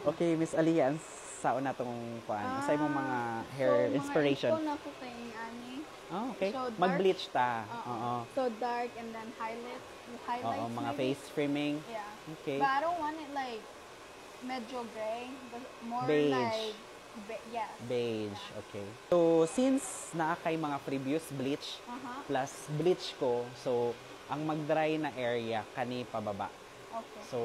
Okay, Miss Aliyah, saan na tong kuan? Sa imong mga hair inspiration? So, mga info na ko kay ani. Oh, okay. So, dark. Mag-bleach ta. Oo. So, dark and then Oo, highlights mga maybe. face framing. Yeah. Okay. But I don't want it like medyo gray, but more Beige. like yes. Beige, okay. So, since naa kay mga previous bleach plus bleach ko, so ang mag-dry na area kani pababa. Okay. So,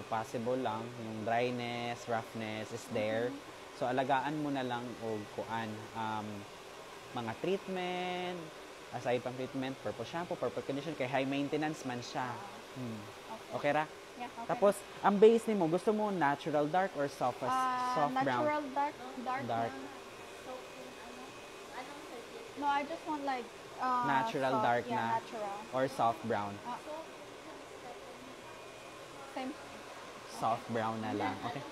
possible lang yung dryness, roughness is there. So, alagaan mo na lang og kuan mga treatment, aside pang treatment, purple shampoo, purple condition, kay high maintenance man siya. Okay ra? Yeah, okay. Tapos, ang base ni mo, gusto mo natural dark or soft brown? Natural dark. Dark. No, I just want like Natural soft, dark yeah, na natural. or soft brown? Same. Soft brown na lang. Okay.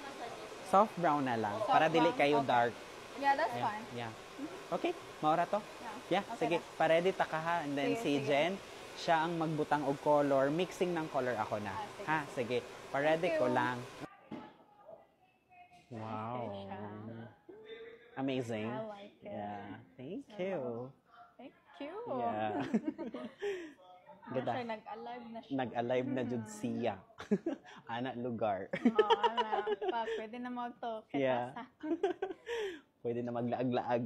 Soft brown na lang. Soft Para dili brown, kayo okay. dark. Yeah, that's Yeah. fine. Yeah. Okay. Maura to? Yeah. Yeah. Okay Sige. na. Paredy ta ka ha. And then Sige, si sige. Jen, siya ang magbutang og color. Mixing ng color ako na. Sige, Ha? Sige. Paredy Thank ko you. lang. Wow. siya. Amazing. I like it. Yeah. Thank you. Thank you. Yeah. Ganda. Siya, nag-alive na siya. Nag-alive na jud siya. Anak lugar. Ala. Pa, pwede na mag-talk. Yeah. Pwede na maglaag-laag.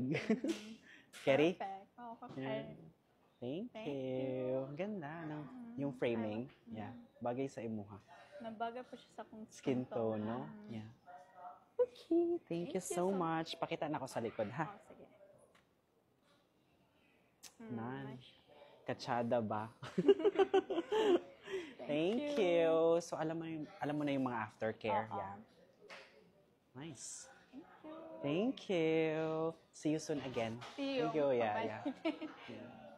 Kerry? Perfect. Oh, okay. Yeah. Thank Thank you. Ganda, no? Yung framing. Yeah. Bagay sa imuha. Nabaga po siya sa kung Skin tone, no? Yeah. Okay. Thank you so much. Pakita na ako sa likod, ha? Oh, sige. Nan. Kachada ba? Thank you. So, alam mo na yung mga aftercare. Yeah. Nice. Thank you. Thank you. See you soon again. See you. Thank you. Yeah, Bye-bye. yeah. Yeah.